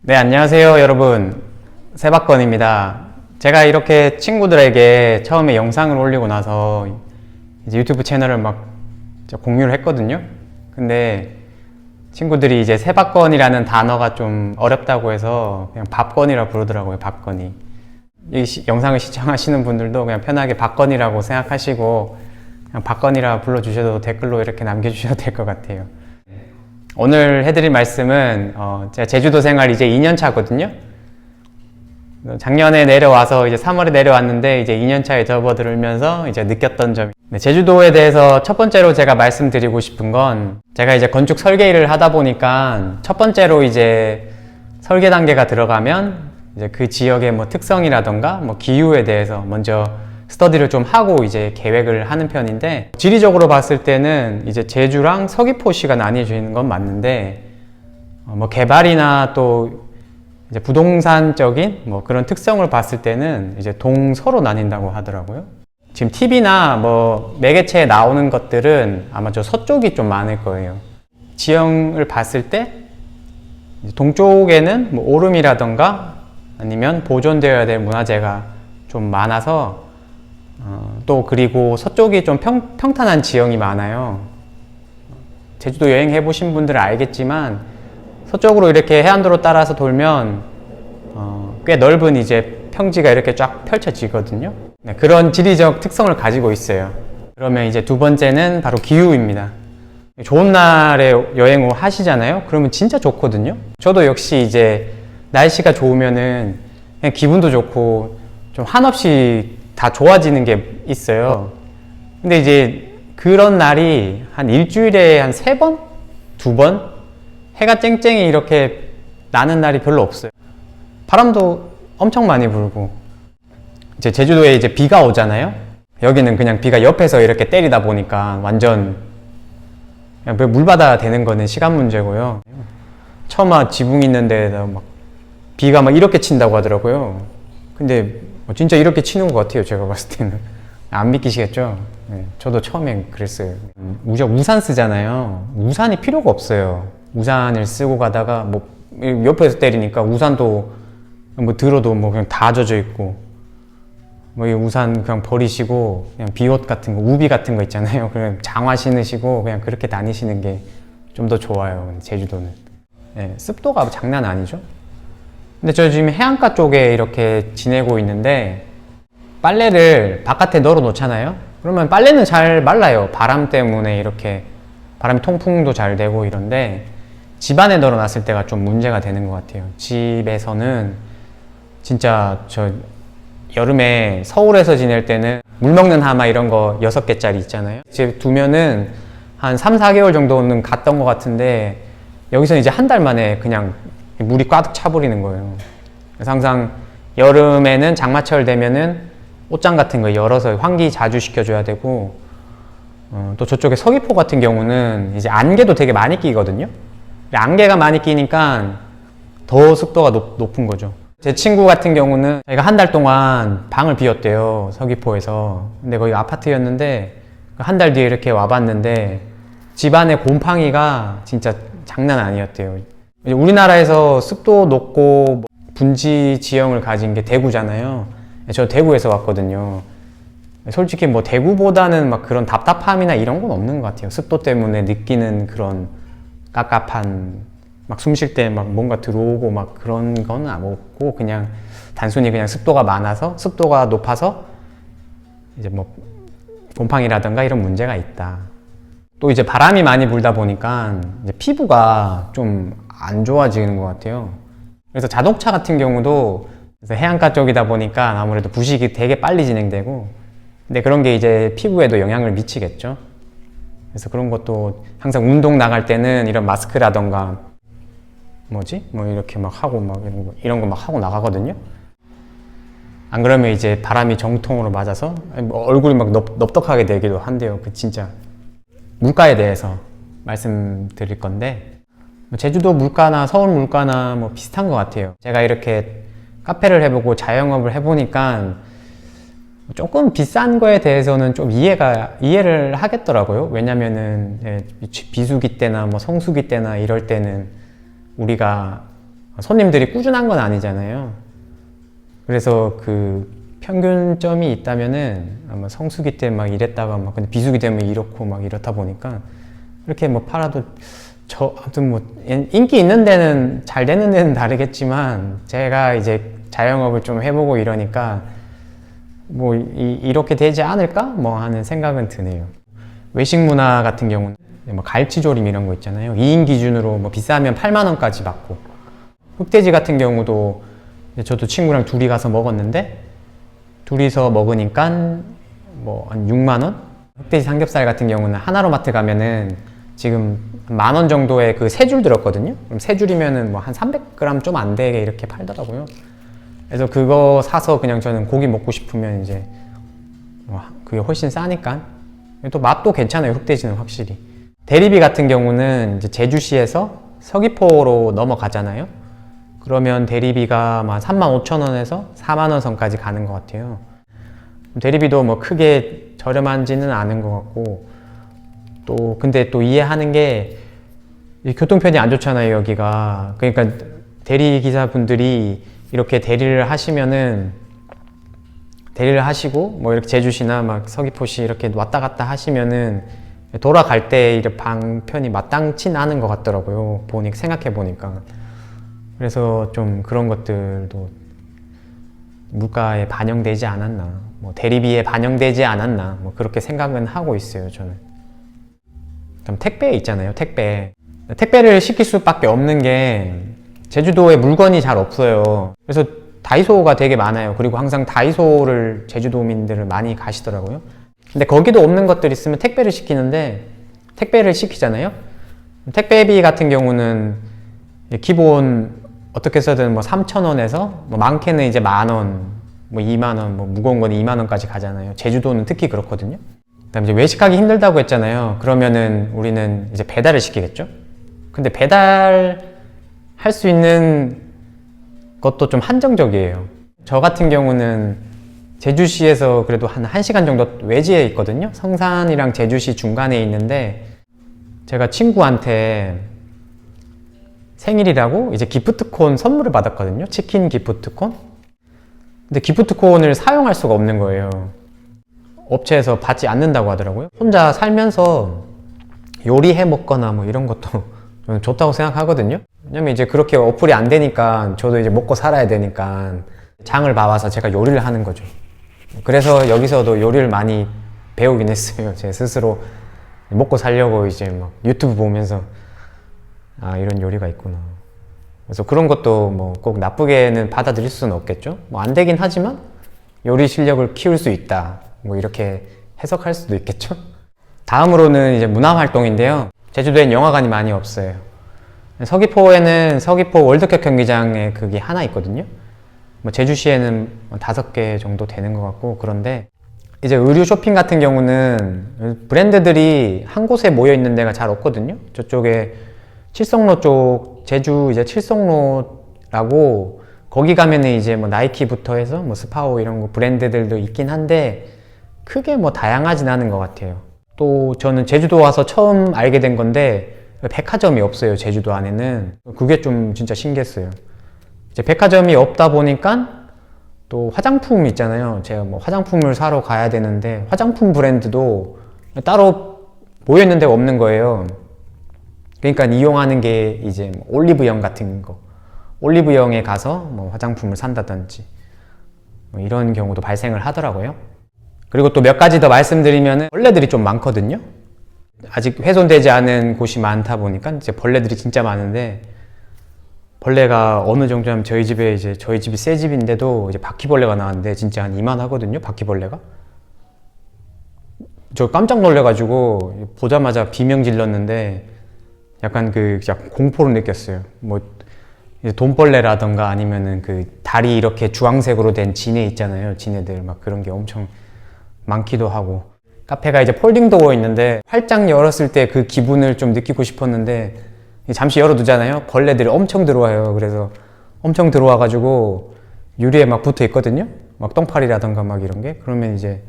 네, 안녕하세요, 여러분. 세박건입니다. 제가 이렇게 친구들에게 처음에 영상을 올리고 나서 이제 유튜브 채널을 막 공유를 했거든요. 근데 친구들이 이제 세박건이라는 단어가 좀 어렵다고 해서 그냥 밥건이라 부르더라고요, 밥건이. 이 영상을 시청하시는 분들도 그냥 편하게 밥건이라고 생각하시고 그냥 밥건이라 불러주셔도 댓글로 이렇게 남겨주셔도 될 것 같아요. 오늘 해드릴 말씀은 제가 제주도 생활 이제 2년 차거든요. 작년에 내려와서 이제 3월에 내려왔는데 이제 2년 차에 접어들면서 이제 느꼈던 점. 제주도에 대해서 첫 번째로 제가 말씀드리고 싶은 건 제가 이제 건축 설계 일을 하다 보니까 첫 번째로 이제 설계 단계가 들어가면 이제 그 지역의 뭐 특성이라던가 뭐 기후에 대해서 먼저 스터디를 좀 하고 이제 계획을 하는 편인데, 지리적으로 봤을 때는 이제 제주랑 서귀포시가 나뉘어져 있는 건 맞는데 뭐 개발이나 또 이제 부동산적인 뭐 그런 특성을 봤을 때는 이제 동서로 나뉜다고 하더라고요. 지금 TV나 뭐 매개체에 나오는 것들은 아마 저 서쪽이 좀 많을 거예요. 지형을 봤을 때 동쪽에는 뭐 오름이라던가 아니면 보존되어야 될 문화재가 좀 많아서 또 그리고 서쪽이 좀 평탄한 지형이 많아요. 제주도 여행해 보신 분들은 알겠지만 서쪽으로 이렇게 해안도로 따라서 돌면 꽤 넓은 이제 평지가 이렇게 쫙 펼쳐지거든요. 네, 그런 지리적 특성을 가지고 있어요. 그러면 이제 두 번째는 바로 기후입니다. 좋은 날에 여행 하시잖아요. 그러면 진짜 좋거든요. 저도 역시 이제 날씨가 좋으면은 그냥 기분도 좋고 좀 한없이 다 좋아지는 게 있어요. 근데 이제 그런 날이 한 일주일에 한 3번? 2번? 해가 쨍쨍이 이렇게 나는 날이 별로 없어요. 바람도 엄청 많이 불고, 이제 제주도에 이제 비가 오잖아요. 여기는 그냥 비가 옆에서 이렇게 때리다 보니까 완전 그냥 물바다 되는 거는 시간 문제고요. 처마 지붕 있는 데에다 막 비가 막 이렇게 친다고 하더라고요. 근데 진짜 이렇게 치는 것 같아요, 제가 봤을 때는. 안 믿기시겠죠? 네, 저도 처음엔 그랬어요. 우산 쓰잖아요. 우산이 필요가 없어요. 우산을 쓰고 가다가 뭐 옆에서 때리니까 우산도 뭐 들어도 뭐 그냥 다 젖어 있고, 뭐 이 우산 그냥 버리시고 그냥 비옷 같은 거, 우비 같은 거 있잖아요. 그냥 장화 신으시고 그냥 그렇게 다니시는 게 좀 더 좋아요, 제주도는. 네, 습도가 장난 아니죠? 근데 저 지금 해안가 쪽에 이렇게 지내고 있는데 빨래를 바깥에 널어 놓잖아요. 그러면 빨래는 잘 말라요. 바람 때문에 이렇게 바람이 통풍도 잘 되고 이런데 집 안에 널어 놨을 때가 좀 문제가 되는 것 같아요. 집에서는 진짜 저 여름에 서울에서 지낼 때는 물 먹는 하마 이런 거 6개짜리 있잖아요. 집에 두면은 한 3, 4개월 정도는 갔던 것 같은데 여기서 이제 한 달 만에 그냥 물이 꽉 차버리는 거예요. 그래서 항상 여름에는 장마철 되면은 옷장 같은 거 열어서 환기 자주 시켜줘야 되고, 또 저쪽에 서귀포 같은 경우는 이제 안개도 되게 많이 끼거든요. 안개가 많이 끼니까 더 습도가 높은 거죠. 제 친구 같은 경우는 저희가 한 달 동안 방을 비웠대요, 서귀포에서. 근데 거기 아파트였는데 한 달 뒤에 이렇게 와봤는데 집안에 곰팡이가 진짜 장난 아니었대요. 우리나라에서 습도 높고 분지 지형을 가진 게 대구잖아요. 저 대구에서 왔거든요. 솔직히 뭐 대구보다는 막 그런 답답함이나 이런 건 없는 것 같아요. 습도 때문에 느끼는 그런 깝깝한, 막 숨 쉴 때 막 뭔가 들어오고 막 그런 건 없고, 그냥 단순히 그냥 습도가 많아서, 습도가 높아서 이제 뭐 곰팡이라든가 이런 문제가 있다. 또 이제 바람이 많이 불다 보니까 이제 피부가 좀 안 좋아지는 것 같아요. 그래서 자동차 같은 경우도 그래서 해안가 쪽이다 보니까 아무래도 부식이 되게 빨리 진행되고, 근데 그런 게 이제 피부에도 영향을 미치겠죠. 그래서 그런 것도 항상 운동 나갈 때는 이런 마스크라던가 뭐 이렇게 막 하고 막 이런 거 막 하고 나가거든요. 안 그러면 이제 바람이 정통으로 맞아서 얼굴이 막 넙떡하게 되기도 한대요. 그 진짜 물가에 대해서 말씀드릴 건데, 제주도 물가나 서울 물가나 뭐 비슷한 것 같아요. 제가 이렇게 카페를 해보고 자영업을 해보니까 조금 비싼 거에 대해서는 좀 이해를 하겠더라고요. 왜냐면은 비수기 때나 뭐 성수기 때나 이럴 때는 우리가 손님들이 꾸준한 건 아니잖아요. 그래서 그 평균점이 있다면은 아마 성수기 때 막 이랬다가 막 근데 비수기 되면 이렇고 막 이렇다 보니까 이렇게 뭐 팔아도 아무튼 뭐 인기 있는 데는 잘 되는 데는 다르겠지만 제가 이제 자영업을 좀 해보고 이러니까 뭐 이렇게 되지 않을까 뭐 하는 생각은 드네요. 외식 문화 같은 경우는 뭐 갈치조림 이런 거 있잖아요. 2인 기준으로 뭐 비싸면 8만 원까지 받고, 흑돼지 같은 경우도 저도 친구랑 둘이 가서 먹었는데 둘이서 먹으니까 뭐 한 6만 원? 흑돼지 삼겹살 같은 경우는 하나로마트 가면은 지금 10,000원 정도의 그 세 줄 들었거든요. 그럼 세 줄이면은 뭐 한 300g 좀 안 되게 이렇게 팔더라고요. 그래서 그거 사서 그냥 저는 고기 먹고 싶으면 이제 그게 훨씬 싸니까 또 맛도 괜찮아요. 흑돼지는 확실히. 대리비 같은 경우는 이제 제주시에서 서귀포로 넘어가잖아요. 그러면 대리비가 막 35,000원에서 4만 원 선까지 가는 것 같아요. 대리비도 뭐 크게 저렴한지는 않은 것 같고, 또 근데 또 이해하는 게 교통편이 안 좋잖아요, 여기가. 그러니까 대리 기사분들이 이렇게 대리를 하시면은 대리를 하시고 뭐 이렇게 제주시나 막 서귀포시 이렇게 왔다 갔다 하시면은 돌아갈 때 이렇게 방편이 마땅치 않은 것 같더라고요. 생각해 보니까. 그래서 좀 그런 것들도 물가에 반영되지 않았나, 뭐 대리비에 반영되지 않았나, 뭐 그렇게 생각은 하고 있어요, 저는. 그럼 택배 있잖아요, 택배를 시킬 수밖에 없는 게 제주도에 물건이 잘 없어요. 그래서 다이소가 되게 많아요. 그리고 항상 다이소를 제주도민들을 많이 가시더라고요. 근데 거기도 없는 것들 있으면 택배를 시키는데, 택배를 시키잖아요. 택배비 같은 경우는 기본 어떻게 써든 뭐 3,000원에서 뭐 많게는 이제 10,000원, 뭐 20,000원, 뭐 무거운 건 20,000원까지 가잖아요. 제주도는 특히 그렇거든요. 그다음에 이제 외식하기 힘들다고 했잖아요. 그러면은 우리는 이제 배달을 시키겠죠. 근데 배달할 수 있는 것도 좀 한정적이에요. 저 같은 경우는 제주시에서 그래도 한 1시간 정도 외지에 있거든요. 성산이랑 제주시 중간에 있는데, 제가 친구한테 생일이라고 이제 기프트콘 선물을 받았거든요. 치킨 기프트콘. 근데 기프트콘을 사용할 수가 없는 거예요. 업체에서 받지 않는다고 하더라고요. 혼자 살면서 요리해 먹거나 뭐 이런 것도 저는 좋다고 생각하거든요. 왜냐면 이제 그렇게 어플이 안 되니까 저도 이제 먹고 살아야 되니까 장을 봐와서 제가 요리를 하는 거죠. 그래서 여기서도 요리를 많이 배우긴 했어요. 제 스스로 먹고 살려고 이제 막 유튜브 보면서 아, 이런 요리가 있구나. 그래서 그런 것도 뭐 꼭 나쁘게는 받아들일 수는 없겠죠. 뭐 안 되긴 하지만 요리 실력을 키울 수 있다, 뭐 이렇게 해석할 수도 있겠죠. 다음으로는 이제 문화활동인데요. 제주도엔 영화관이 많이 없어요. 서귀포에는 서귀포 월드컵 경기장에 그게 하나 있거든요. 뭐 제주시에는 5개 정도 되는 것 같고, 그런데 이제 의류 쇼핑 같은 경우는 브랜드들이 한 곳에 모여 있는 데가 잘 없거든요. 저쪽에 칠성로 쪽, 제주 이제 칠성로라고, 거기 가면은 이제 뭐 나이키부터 해서 뭐 스파오 이런 거 브랜드들도 있긴 한데 크게 뭐 다양하진 않은 것 같아요. 또 저는 제주도 와서 처음 알게 된 건데 백화점이 없어요, 제주도 안에는. 그게 좀 진짜 신기했어요. 이제 백화점이 없다 보니까 또 화장품 있잖아요. 제가 뭐 화장품을 사러 가야 되는데 화장품 브랜드도 따로 모여있는 데가 없는 거예요. 그러니까 이용하는 게 이제 뭐 올리브영 같은 거, 올리브영에 가서 뭐 화장품을 산다든지 뭐 이런 경우도 발생을 하더라고요. 그리고 또 몇 가지 더 말씀드리면 벌레들이 좀 많거든요. 아직 훼손되지 않은 곳이 많다 보니까 이제 벌레들이 진짜 많은데, 벌레가 어느 정도냐면 저희 집이 새 집인데도 이제 바퀴벌레가 나왔는데 진짜 한 이만하거든요, 바퀴벌레가. 저 깜짝 놀래가지고 보자마자 비명 질렀는데 약간 공포를 느꼈어요. 뭐 돈벌레라던가 아니면은 그 다리 이렇게 주황색으로 된 지네 있잖아요. 지네들 막 그런 게 엄청 많기도 하고. 카페가 이제 폴딩 도어 있는데 활짝 열었을 때 그 기분을 좀 느끼고 싶었는데 잠시 열어두잖아요. 벌레들이 엄청 들어와요. 그래서 엄청 들어와가지고 유리에 막 붙어 있거든요. 막 똥파리라던가 막 이런 게. 그러면 이제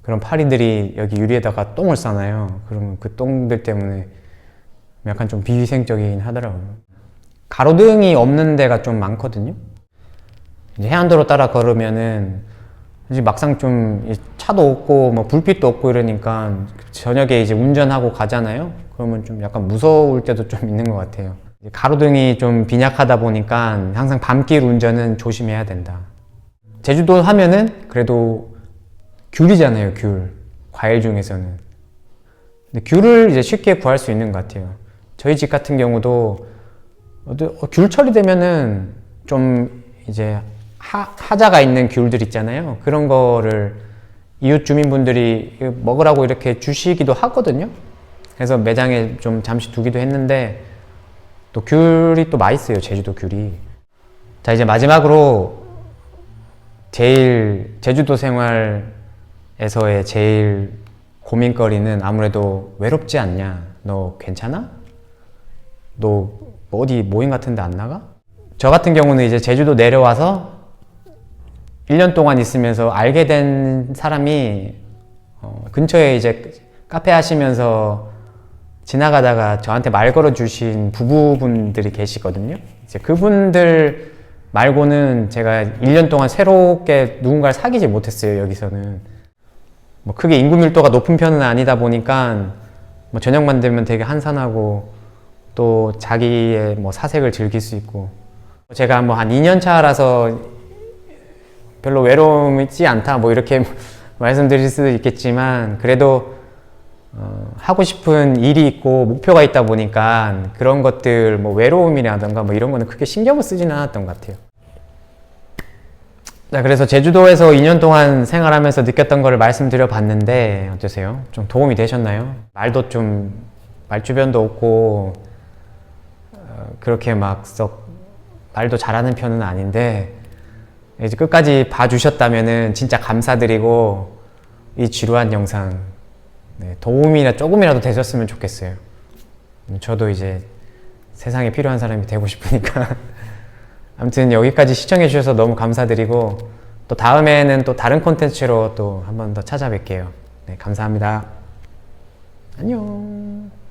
그런 파리들이 여기 유리에다가 똥을 싸나요. 그러면 그 똥들 때문에 약간 좀 비위생적이긴 하더라고요. 가로등이 없는 데가 좀 많거든요. 이제 해안도로 따라 걸으면은 이제 막상 좀 차도 없고 뭐 불빛도 없고 이러니까 저녁에 이제 운전하고 가잖아요. 그러면 좀 약간 무서울 때도 좀 있는 것 같아요. 가로등이 좀 빈약하다 보니까 항상 밤길 운전은 조심해야 된다. 제주도 하면은 그래도 귤이잖아요, 귤. 과일 중에서는. 근데 귤을 이제 쉽게 구할 수 있는 것 같아요. 저희 집 같은 경우도 귤철이 되면은 좀 이제 하자가 있는 귤들 있잖아요. 그런 거를 이웃 주민분들이 먹으라고 이렇게 주시기도 하거든요. 그래서 매장에 좀 잠시 두기도 했는데 또 귤이 또 맛있어요, 제주도 귤이. 자, 이제 마지막으로 제주도 생활에서의 제일 고민거리는 아무래도 외롭지 않냐? 너 괜찮아? 너 어디 모임 같은 데 안 나가? 저 같은 경우는 이제 제주도 내려와서 1년 동안 있으면서 알게 된 사람이 근처에 이제 카페 하시면서 지나가다가 저한테 말 걸어주신 부부분들이 계시거든요. 이제 그분들 말고는 제가 1년 동안 새롭게 누군가를 사귀지 못했어요, 여기서는. 뭐 크게 인구 밀도가 높은 편은 아니다 보니까 뭐 저녁만 되면 되게 한산하고 또 자기의 뭐 사색을 즐길 수 있고, 제가 뭐 한 2년 차라서 별로 외롭지 않다 뭐 이렇게 말씀드릴 수도 있겠지만, 그래도 하고 싶은 일이 있고 목표가 있다 보니까 그런 것들 뭐 외로움이라던가 뭐 이런 거는 크게 신경을 쓰지는 않았던 것 같아요. 자, 그래서 제주도에서 2년 동안 생활하면서 느꼈던 거를 말씀드려 봤는데 어떠세요? 좀 도움이 되셨나요? 말도 좀 말주변도 없고 그렇게 막 썩 말도 잘하는 편은 아닌데 이제 끝까지 봐주셨다면은 진짜 감사드리고, 이 지루한 영상 도움이나 조금이라도 되셨으면 좋겠어요. 저도 이제 세상에 필요한 사람이 되고 싶으니까 아무튼 여기까지 시청해 주셔서 너무 감사드리고, 또 다음에는 또 다른 콘텐츠로 또 한 번 더 찾아뵐게요. 네, 감사합니다. 안녕.